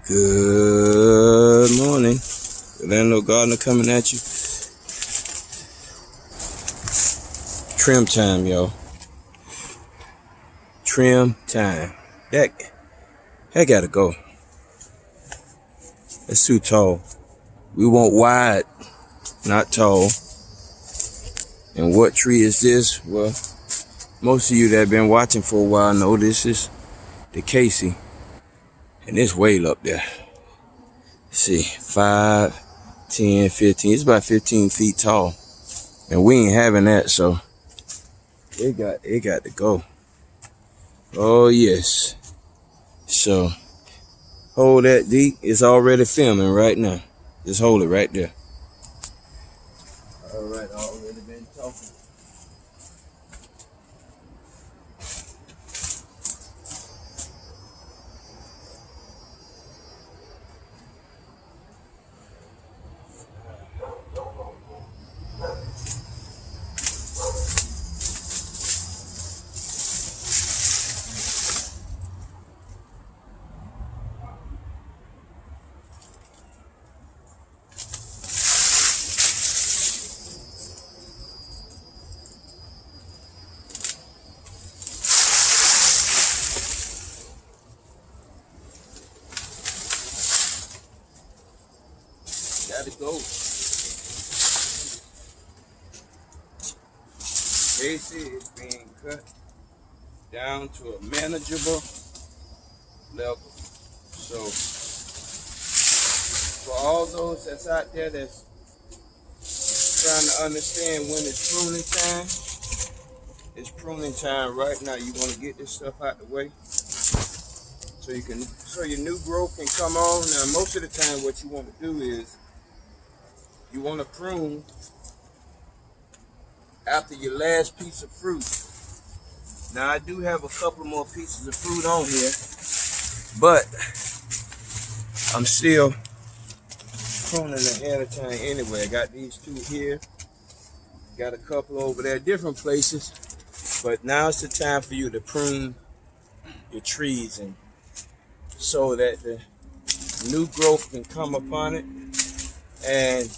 Good morning. Landlord Gardener coming at you. Trim time, y'all. Trim time. That gotta go. That's too tall. We want wide, not tall. And what tree is this? Well, most of you that have been watching for a while know this is the Casey. And it's way up there. Let's see, 5, 10, 15. It's about 15 feet tall. And we ain't having that, so it got to go. Oh yes. So hold that deep. It's already filming right now. Just hold it right there. All right, already been talking. Gotta go. Casey is being cut down to a manageable level. So for all those that's out there that's trying to understand when it's pruning time, it's pruning time right now. You want to get this stuff out the way so your new growth can come on. Now most of the time what you want to do is you want to prune after your last piece of fruit. Now I do have a couple more pieces of fruit on here, but I'm still pruning ahead of time anyway. I got these two here, got a couple over there, different places, but now it's the time for you to prune your trees and so that the new growth can come upon it and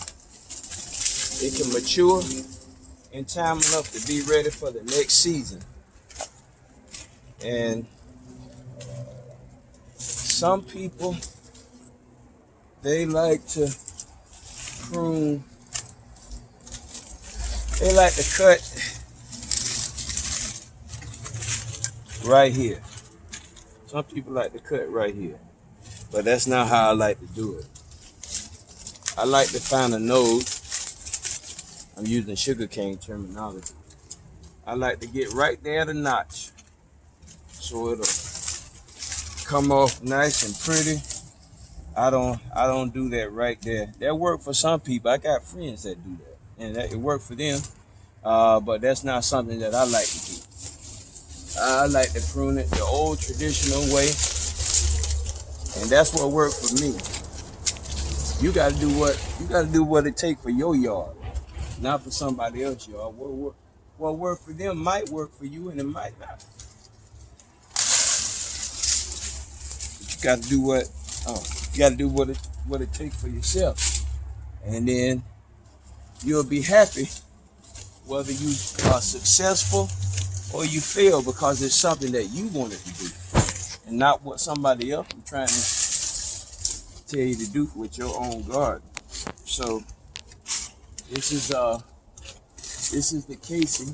it can mature in time enough to be ready for the next season. And some people, they like to prune, they like to cut right here. Some people like to cut right here, but that's not how I like to do it. I like to find a node. I'm using sugarcane terminology. I like to get right there at a notch so it'll come off nice and pretty. I don't do that right there. That work for some people. I got friends that do that, and it worked for them. But that's not something that I like to do. I like to prune it the old traditional way, and that's what worked for me. You gotta do what it takes for your yard, not for somebody else's yard. What worked for them might work for you, and it might not. But you gotta do what it takes for yourself, and then you'll be happy whether you are successful or you fail, because it's something that you wanted to do and not what somebody else is trying to tell you to do with your own garden. So this is the Casey,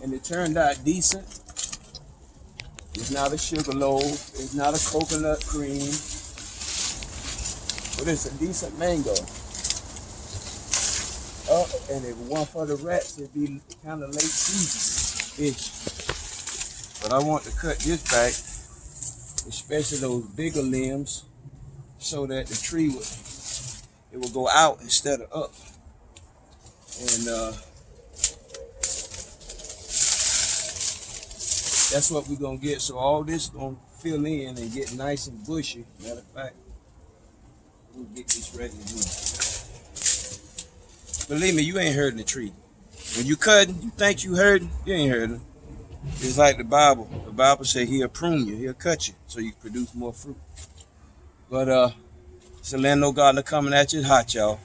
and it turned out decent. It's not a sugar loaf, it's not a coconut cream, but it's a decent mango. Oh, and if one for the rats, it'd be kind of late season-ish. But I want to cut this back, especially those bigger limbs, so that the tree will go out instead of up. And that's what we're gonna get. So all this gonna fill in and get nice and bushy. Matter of fact, we'll get this ready to do. Believe me, you ain't hurting the tree. When you cutting, you think you hurting, you ain't hurting. It's like the Bible. The Bible says he'll prune you, he'll cut you, so you produce more fruit. But it's Orlando Gardener coming at you hot, y'all.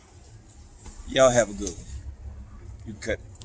Y'all have a good one. You cut it.